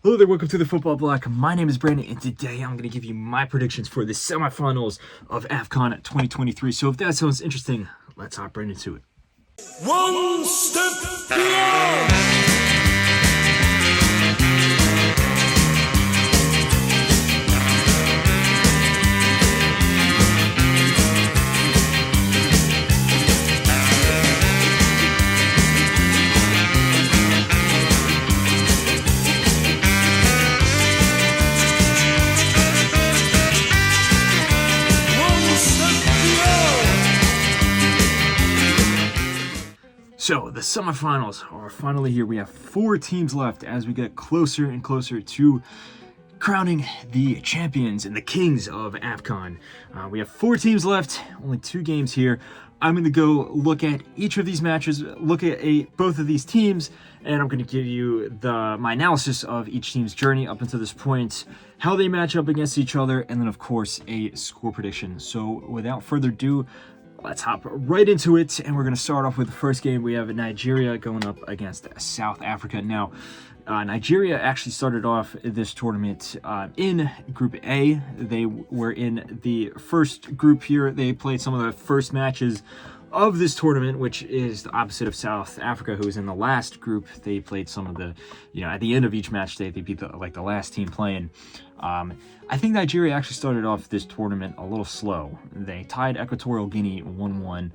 Hello there, welcome to the Football Bloc. My name is Brandon, and today I'm going to give you my predictions for the semifinals of AFCON 2023. So if that sounds interesting, let's hop right into it. One step beyond. So the semifinals are finally here. We have 4 teams left as we get closer and closer to crowning the champions and the kings of AFCON. We have 4 teams left, only 2 games here. I'm going to go look at each of these matches, look at both of these teams, and I'm going to give you my analysis of each team's journey up until this point, how they match up against each other, and then of course a score prediction. So without further ado, let's hop right into it, and we're going to start off with the first game. We have Nigeria going up against South Africa. Now, Nigeria actually started off this tournament in Group A. They were in the first group here. They played some of the first matches of this tournament, which is the opposite of South Africa, who was in the last group. They played some of the, at the end of each match day, they beat the last team playing. I think Nigeria actually started off this tournament a little slow. They tied Equatorial Guinea 1-1.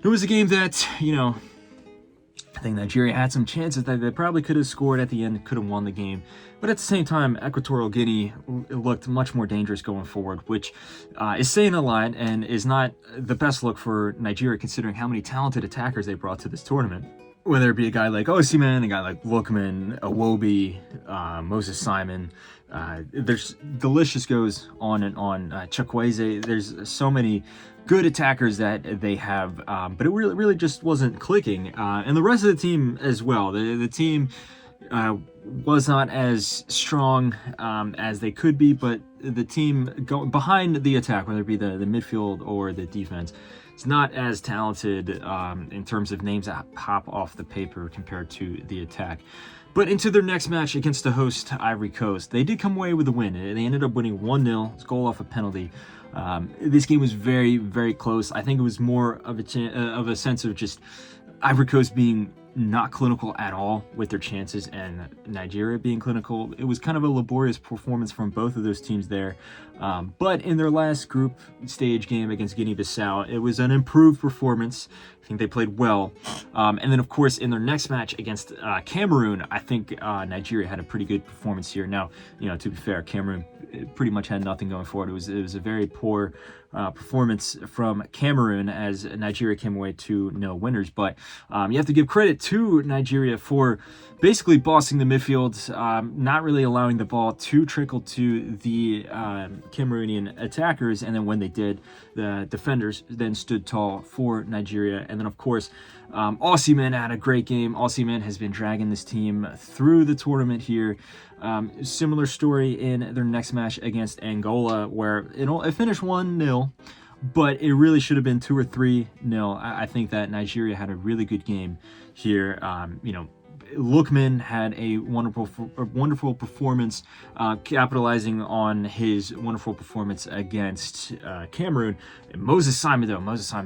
It was a game that, I think Nigeria had some chances that they probably could have scored at the end, could have won the game. But at the same time, Equatorial Guinea looked much more dangerous going forward, which is saying a lot and is not the best look for Nigeria considering how many talented attackers they brought to this tournament. Whether it be a guy like Osimhen, a guy like Lookman, Iwobi, Moses Simon, the list just goes on and on. Chukwueze, there's so many good attackers that they have, but it really just wasn't clicking. And the rest of the team as well. The team was not as strong as they could be, but the team going behind the attack, whether it be the midfield or the defense, it's not as talented in terms of names that hop off the paper compared to the attack. But into their next match against the host Ivory Coast, they did come away with a win. They ended up winning 1-0. It's goal off a penalty. This game was very, very close. I think it was more of a sense of just Ivory Coast being not clinical at all with their chances and Nigeria being clinical. It was kind of a laborious performance from both of those teams there. But in their last group stage game against Guinea-Bissau, it was an improved performance. I think they played well. And then, of course, in their next match against Cameroon, I think Nigeria had a pretty good performance here. Now, to be fair, Cameroon pretty much had nothing going for it. It was a very poor performance from Cameroon as Nigeria came away 2-0 winners. But you have to give credit to Nigeria for basically bossing the midfield, not really allowing the ball to trickle to the Cameroonian attackers. And then when they did, the defenders then stood tall for Nigeria. And then, of course, Osimhen had a great game. Osimhen has been dragging this team through the tournament here. Similar story in their next match against Angola, where it finished 1-0, but it really should have been 2 or 3-0. I think that Nigeria had a really good game here. Lookman had a wonderful performance, capitalizing on his wonderful performance against Cameroon. And Moses Simon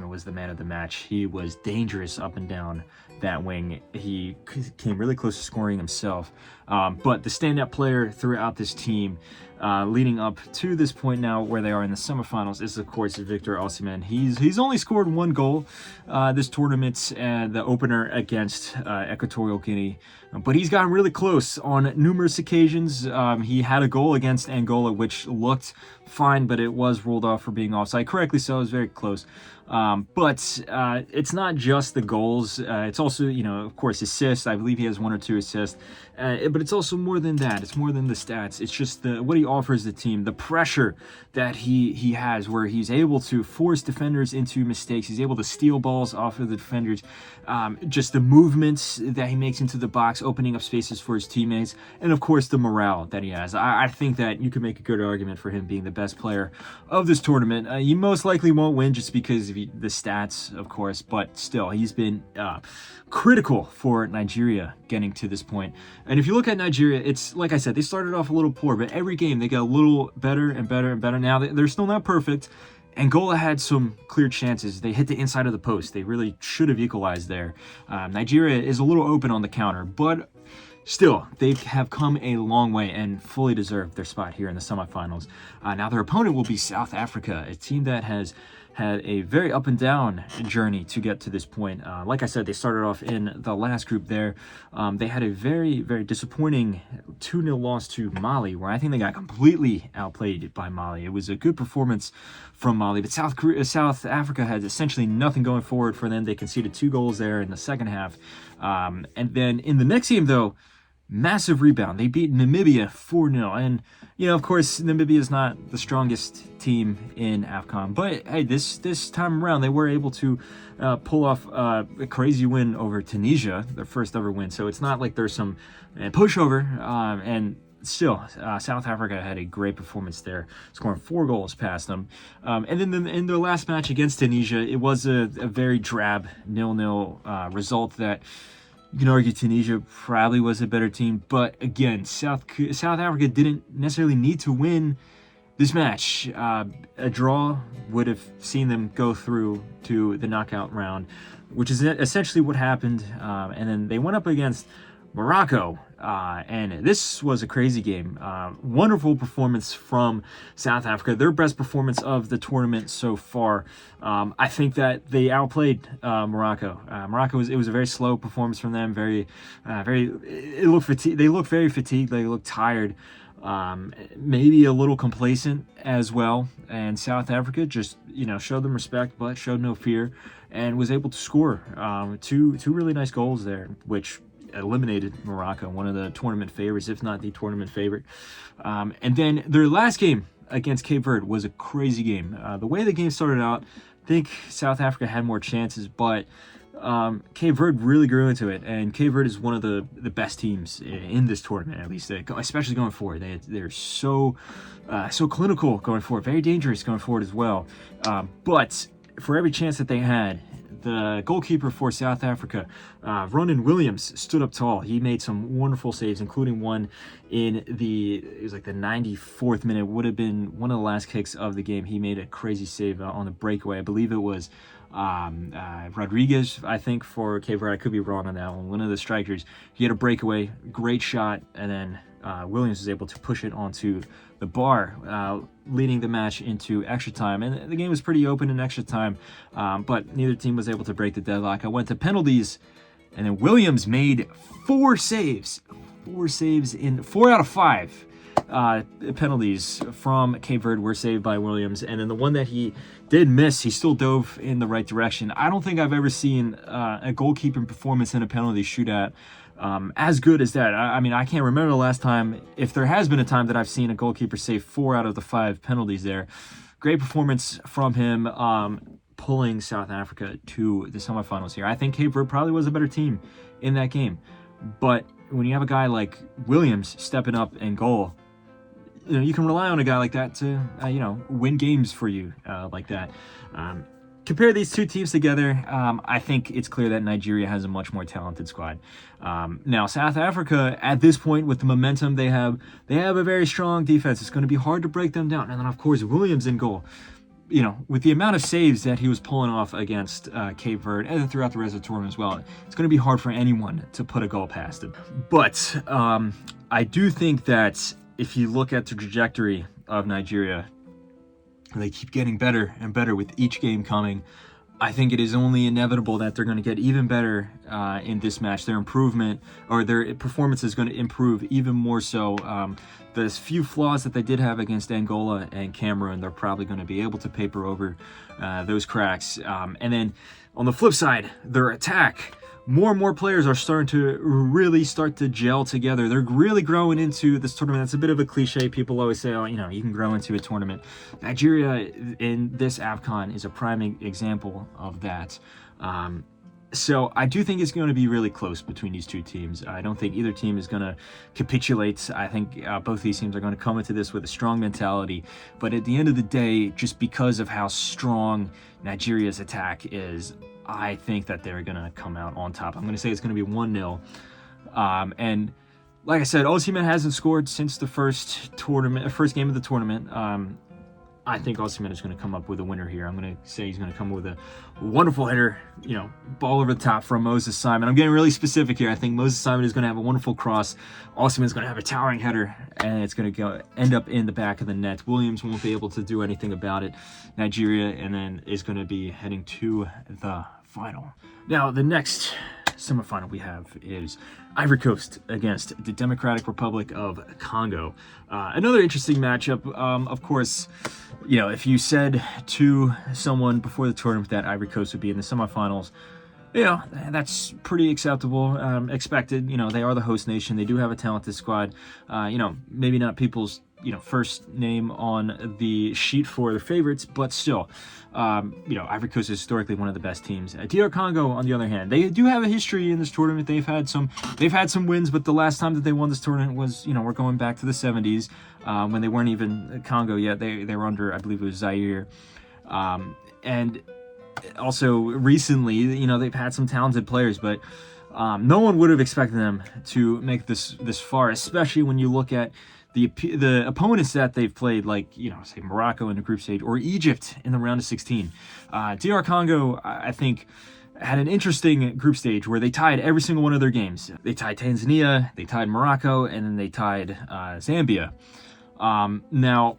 was the man of the match. He was dangerous up and down that wing. He came really close to scoring himself. But the standout player throughout this team, leading up to this point now where they are in the semifinals, is of course Victor Osimhen. He's only scored 1 goal this tournament, the opener against Equatorial Guinea, but he's gotten really close on numerous occasions. He had a goal against Angola which looked fine, but it was ruled off for being offside. Correctly so, it was very close. But it's not just the goals. It's also, of course, assists. I believe he has 1 or 2 assists. But it's also more than that. It's more than the stats. It's just what he offers the team, the pressure that he has, where he's able to force defenders into mistakes. He's able to steal balls off of the defenders. Just the movements that he makes into the box, opening up spaces for his teammates. And, of course, the morale that he has. I think that you could make a good argument for him being the best player of this tournament. You most likely won't win just because if the stats, of course, but still, he's been critical for Nigeria getting to this point. And if you look at Nigeria, it's like I said, they started off a little poor, but every game they got a little better and better and better. Now they're still not perfect. Angola had some clear chances. They hit the inside of the post. They really should have equalized there. Nigeria is a little open on the counter, but still, they have come a long way and fully deserve their spot here in the semifinals. Now their opponent will be South Africa, a team that has had a very up and down journey to get to this point. Like I said, they started off in the last group there. They had a very, very disappointing 2-0 loss to Mali, where I think they got completely outplayed by Mali. It was a good performance from Mali, but South Africa had essentially nothing going forward for them. They conceded 2 goals there in the second half. And then in the next game, though, massive rebound. They beat Namibia 4-0. And, of course, Namibia is not the strongest team in AFCON. But, hey, this time around, they were able to pull off a crazy win over Tunisia, their first ever win. So it's not like there's some pushover. And still, South Africa had a great performance there, scoring 4 goals past them. And then in their last match against Tunisia, it was a very drab 0-0 result that you can argue Tunisia probably was a better team. But again, South Africa didn't necessarily need to win this match. A draw would have seen them go through to the knockout round, which is essentially what happened. And then they went up against Morocco, and this was a crazy game. Wonderful performance from South Africa, their best performance of the tournament so far. I think that they outplayed Morocco. It was a very slow performance from them. It looked fatigued. They looked very fatigued. They looked tired. Maybe a little complacent as well. And South Africa just showed them respect, but showed no fear, and was able to score two really nice goals there, which eliminated Morocco, one of the tournament favorites, if not the tournament favorite. And then their last game against Cape Verde was a crazy game. The way the game started out, I think South Africa had more chances, but Cape Verde really grew into it, and Cape Verde is one of the best teams in this tournament, at least, especially going forward. They're so clinical going forward, very dangerous going forward as well. But for every chance that they had, the goalkeeper for South Africa, Ronan Williams, stood up tall. He made some wonderful saves, including one in the 94th minute. Would have been one of the last kicks of the game. He made a crazy save on the breakaway. I believe it was Rodriguez, I think, for Cape Verde. I could be wrong on that one. One of the strikers. He had a breakaway, great shot, and then Williams was able to push it onto the bar, leading the match into extra time. And the game was pretty open in extra time, but neither team was able to break the deadlock. I went to penalties, and then Williams made 4 saves. 4 saves in 4 out of 5 penalties from Cape Verde were saved by Williams. And then the one that he did miss, he still dove in the right direction. I don't think I've ever seen a goalkeeping performance in a penalty shootout as good as that. I mean, I can't remember the last time, if there has been a time that I've seen a goalkeeper save 4 out of the 5 penalties there. Great performance from him, pulling South Africa to the semifinals here. I think Cape Verde probably was a better team in that game. But when you have a guy like Williams stepping up in goal, you can rely on a guy like that to, win games for you like that. Compare these two teams together, I think it's clear that Nigeria has a much more talented squad. Now, South Africa, at this point, with the momentum they have a very strong defense. It's going to be hard to break them down. And then, of course, Williams in goal. With the amount of saves that he was pulling off against Cape Verde and throughout the rest of the tournament as well, it's going to be hard for anyone to put a goal past him. But I do think that if you look at the trajectory of Nigeria, they keep getting better and better with each game coming. I think it is only inevitable that they're going to get even better in this match. Their improvement, or their performance, is going to improve even more so. The few flaws that they did have against Angola and Cameroon, they're probably going to be able to paper over those cracks. And then on the flip side, their attack, more and more players are starting to really gel together. They're really growing into this tournament. That's a bit of a cliche. People always say, you can grow into a tournament. Nigeria in this AFCON is a prime example of that. So I do think it's going to be really close between these two teams. I don't think either team is going to capitulate. I think both these teams are going to come into this with a strong mentality. But at the end of the day, just because of how strong Nigeria's attack is, I think that they're going to come out on top. I'm going to say it's going to be 1-0. And like I said, Osimhen hasn't scored since the first game of the tournament. I think Osimhen is going to come up with a winner here. I'm going to say he's going to come with a wonderful header, ball over the top from Moses Simon. I'm getting really specific here. I think Moses Simon is going to have a wonderful cross. Osimhen is going to have a towering header, and it's going to end up in the back of the net. Williams won't be able to do anything about it. Nigeria, and then is going to be heading to the final. Now, the next semifinal we have is Ivory Coast against the Democratic Republic of Congo. Another interesting matchup. Of course, if you said to someone before the tournament that Ivory Coast would be in the semifinals, that's pretty acceptable, expected. They are the host nation. They do have a talented squad. Maybe not people's first name on the sheet for the favorites, but still, Ivory Coast is historically one of the best teams. DR Congo, on the other hand, they do have a history in this tournament. They've had some wins, but the last time that they won this tournament was, we're going back to the 70s, when they weren't even Congo yet. They were under, I believe it was Zaire, and also recently, they've had some talented players, but no one would have expected them to make this far, especially when you look at the opponents that they've played, like, say Morocco in the group stage or Egypt in the round of 16. DR Congo, I think, had an interesting group stage where they tied every single one of their games. They tied Tanzania, they tied Morocco, and then they tied Zambia. Now,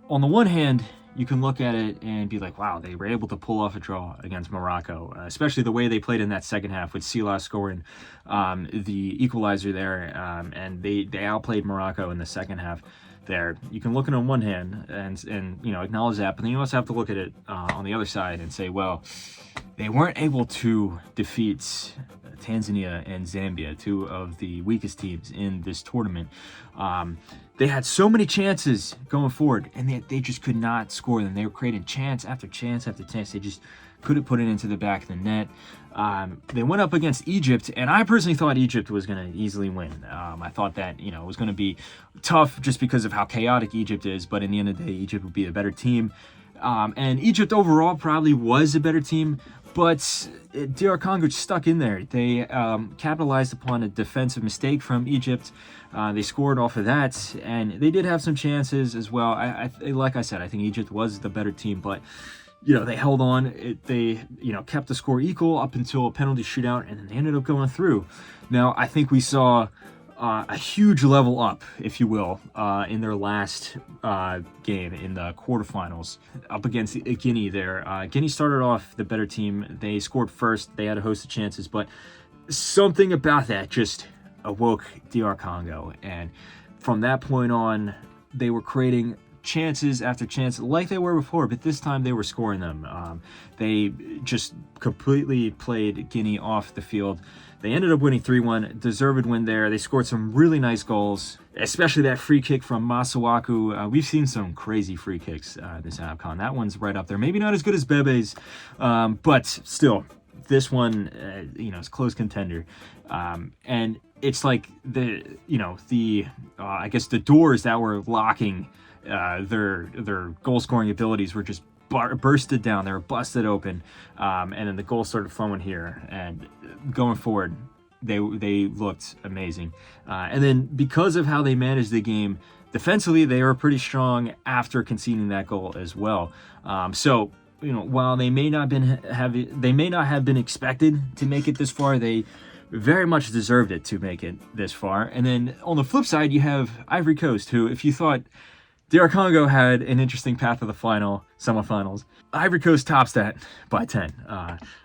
on the one hand, you can look at it and be like, wow, they were able to pull off a draw against Morocco, especially the way they played in that second half with Silas scoring the equalizer there, and they outplayed Morocco in the second half there. You can look at it on one hand and acknowledge that, but then you also have to look at it on the other side and say, well, they weren't able to defeat Tanzania and Zambia, two of the weakest teams in this tournament. They had so many chances going forward, and they just could not score them. They were creating chance after chance after chance. They just couldn't put it into the back of the net. They went up against Egypt, and I personally thought Egypt was going to easily win. I thought that it was going to be tough just because of how chaotic Egypt is, but in the end of the day, Egypt would be a better team. And Egypt overall probably was a better team, but DR Congo stuck in there. They capitalized upon a defensive mistake from Egypt. They scored off of that, and they did have some chances as well. Like I said, I think Egypt was the better team, but they held on. They kept the score equal up until a penalty shootout, and then they ended up going through. Now, I think we saw a huge level up, if you will, in their last game in the quarterfinals up against Guinea there. Guinea started off the better team. They scored first. They had a host of chances, but something about that just awoke DR Congo. And from that point on, they were creating chances after chance like they were before, but this time they were scoring them. They just completely played Guinea off the field. They ended up winning 3-1, deserved win there. They scored some really nice goals, especially that free kick from Masuaku. We've seen some crazy free kicks this AFCON. That one's right up there. Maybe not as good as Bebe's, but still, this one, is close contender. And it's like I guess the doors that were locking their goal scoring abilities were just bursted down. They were busted open, and then the goals started flowing here. And going forward, they looked amazing. And then because of how they managed the game defensively, they were pretty strong after conceding that goal as well. So while they may not have been expected to make it this far, they very much deserved it to make it this far. And then on the flip side, you have Ivory Coast, who, if you thought DR Congo had an interesting path to the semifinals, Ivory Coast tops that by 10.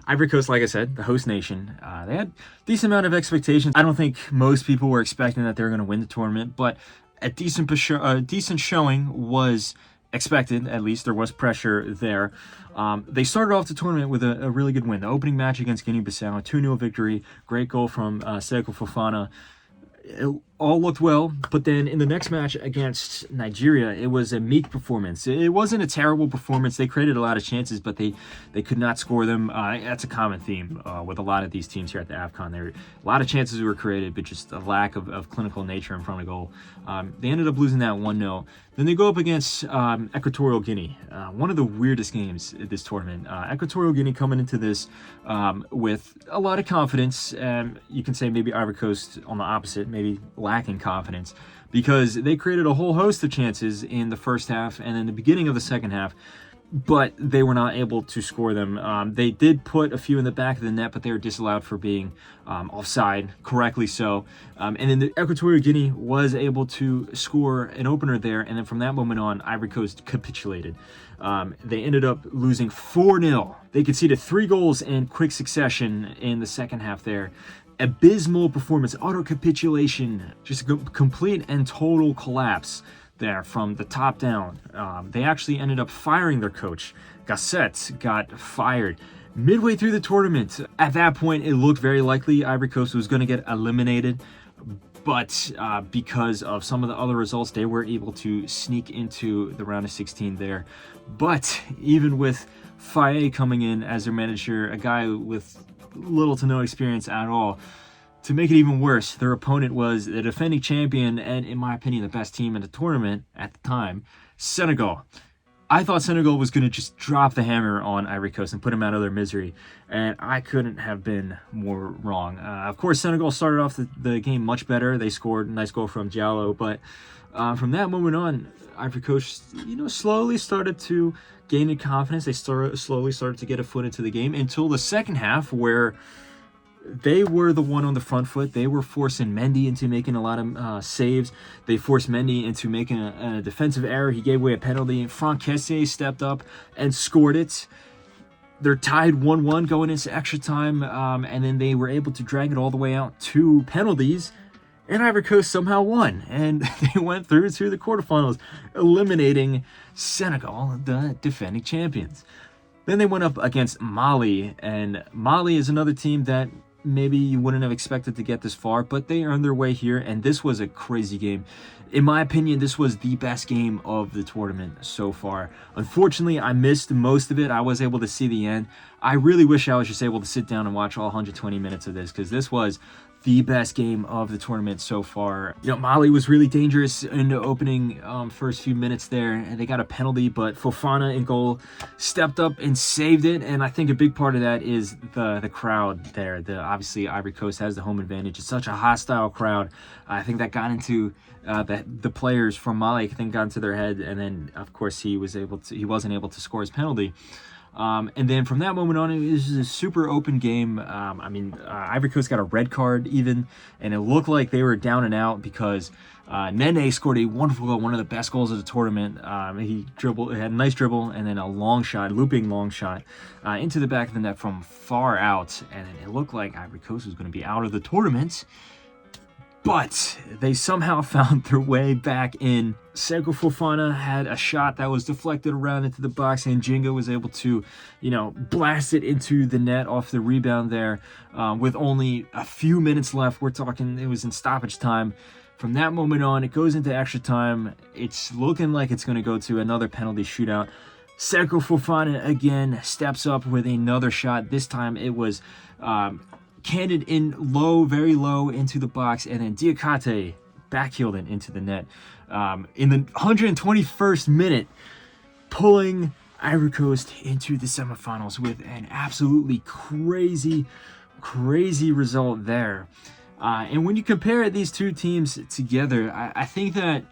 Ivory Coast, like I said, the host nation, they had a decent amount of expectations. I don't think most people were expecting that they were going to win the tournament, but a decent showing was expected. At least there was pressure there. They started off the tournament with a really good win. The opening match against Guinea-Bissau, a 2-0 victory. Great goal from Seko Fofana. all looked well, but then in the next match against Nigeria, it was a meek performance. It wasn't a terrible performance. They created a lot of chances, but they could not score them. That's a common theme with a lot of these teams here at the AFCON. There a lot of chances were created, but just a lack of clinical nature in front of goal. They ended up losing that 1-0. Then they go up against Equatorial Guinea, one of the weirdest games at this tournament. Equatorial Guinea coming into this with a lot of confidence. You can say maybe Ivory Coast on the opposite, maybe lacking confidence, because they created a whole host of chances in the first half and in the beginning of the second half, but they were not able to score them. They did put a few in the back of the net, but they were disallowed for being offside, correctly so. And then the Equatorial Guinea was able to score an opener there, and then from that moment on, Ivory Coast capitulated. They ended up losing 4-0. They conceded 3 goals in quick succession in the second half there. Abysmal performance, utter capitulation, just a complete and total collapse there from the top down. They actually ended up firing their coach. Gasset got fired midway through the tournament. At that point, it looked very likely Ivory Coast was going to get eliminated, but because of some of the other results, they were able to sneak into the round of 16 there. But even with Faye coming in as their manager, a guy with little to no experience at all, to make it even worse, their opponent was the defending champion and, in my opinion, the best team in the tournament at the time, Senegal. I thought Senegal was going to just drop the hammer on Ivory Coast and put them out of their misery, and I couldn't have been more wrong. Of course, Senegal started off the game much better. They scored a nice goal from Diallo, but from that moment on, Ivory Coast, slowly started to gain in confidence. They slowly started to get a foot into the game until the second half, where they were the one on the front foot. They were forcing Mendy into making a lot of saves. They forced Mendy into making a defensive error. He gave away a penalty. Franck Kessié stepped up and scored it. They're tied 1-1 going into extra time, and then they were able to drag it all the way out to penalties, and Ivory Coast somehow won, and they went through to the quarterfinals, eliminating Senegal, the defending champions. Then they went up against Mali, and Mali is another team that maybe you wouldn't have expected to get this far, but they earned their way here, and this was a crazy game. In my opinion, this was the best game of the tournament so far. Unfortunately, I missed most of it. I was able to see the end. I really wish I was just able to sit down and watch all 120 minutes of this, because this was the best game of the tournament so far. Mali was really dangerous in the opening first few minutes there, and they got a penalty, but Fofana in goal stepped up and saved it, and I think a big part of that is the crowd there. Obviously, Ivory Coast has the home advantage. It's such a hostile crowd. I think that got into the players from Mali, I think, got into their head, and then, of course, he wasn't able to score his penalty. And then from that moment on, it was a super open game. Ivory Coast got a red card even, and it looked like they were down and out because Nene scored a wonderful goal, one of the best goals of the tournament. He had a nice dribble and then a looping long shot into the back of the net from far out, and it looked like Ivory Coast was going to be out of the tournament. But they somehow found their way back in. Seko Fofana had a shot that was deflected around into the box, and Jinga was able to, blast it into the net off the rebound there with only a few minutes left. We're talking, it was in stoppage time. From that moment on, it goes into extra time. It's looking like it's going to go to another penalty shootout. Seko Fofana again steps up with another shot. This time it was cannoned in low, very low into the box, and then Diakate backheeled it into the net in the 121st minute, pulling Ivory Coast into the semifinals with an absolutely crazy result there. And when you compare these two teams together, I think that,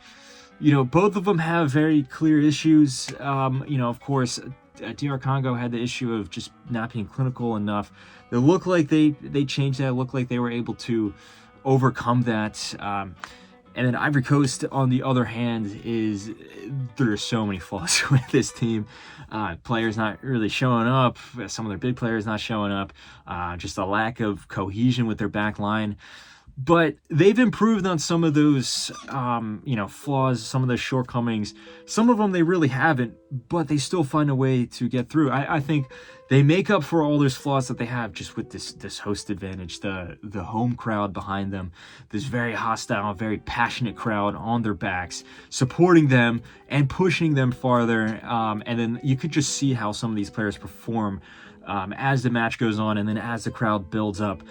both of them have very clear issues. Of course, DR Congo had the issue of just not being clinical enough. It looked like they changed that. It looked like they were able to overcome that. And then Ivory Coast, on the other hand, there's so many flaws with this team. Players not really showing up. Some of their big players not showing up. Just a lack of cohesion with their back line. But they've improved on some of those, flaws, some of those shortcomings. Some of them they really haven't, but they still find a way to get through. I think they make up for all those flaws that they have just with this host advantage, the home crowd behind them, this very hostile, very passionate crowd on their backs, supporting them and pushing them farther. And then you could just see how some of these players perform as the match goes on, and then as the crowd builds up.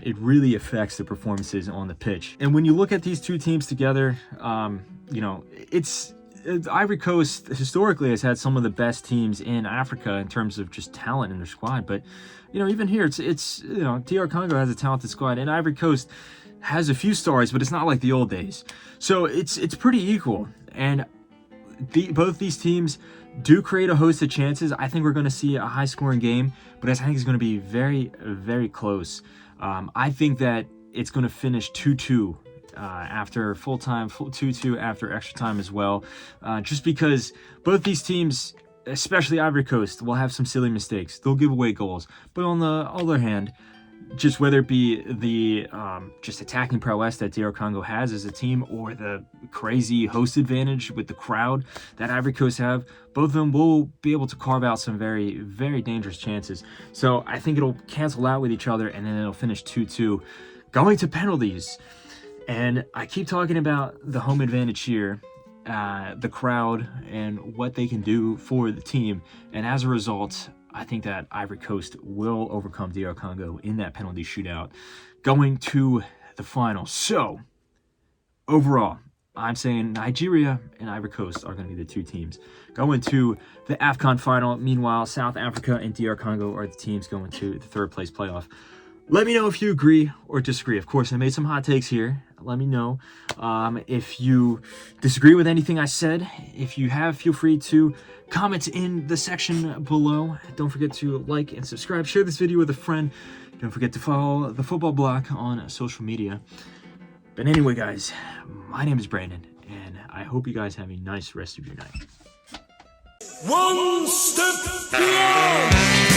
It really affects the performances on the pitch. And when you look at these two teams together, it's Ivory Coast historically has had some of the best teams in Africa in terms of just talent in their squad. But even here, it's DR Congo has a talented squad, and Ivory Coast has a few stars, but it's not like the old days. So it's pretty equal, and both these teams do create a host of chances. I think we're going to see a high-scoring game, but I think it's going to be very, very close. I think that it's going to finish 2-2 after full time, 2-2 after extra time as well, just because both these teams, especially Ivory Coast, will have some silly mistakes. They'll give away goals. But on the other hand, just whether it be the just attacking prowess that DR Congo has as a team, or the crazy host advantage with the crowd that Ivory Coast have, both of them will be able to carve out some very, very dangerous chances. So I think it'll cancel out with each other, and then it'll finish 2-2, going to penalties. And I keep talking about the home advantage here, the crowd, and what they can do for the team. And as a result, I think that Ivory Coast will overcome DR Congo in that penalty shootout, going to the final. So, overall, I'm saying Nigeria and Ivory Coast are going to be the two teams going to the AFCON final. Meanwhile, South Africa and DR Congo are the teams going to the third place playoff. Let me know if you agree or disagree. Of course, I made some hot takes here. Let me know if you disagree with anything I said. If you have, feel free to comment in the section below. Don't forget to like and subscribe. Share this video with a friend. Don't forget to follow the Football Bloc on social media. But anyway, guys, my name is Brandon, and I hope you guys have a nice rest of your night. One step beyond.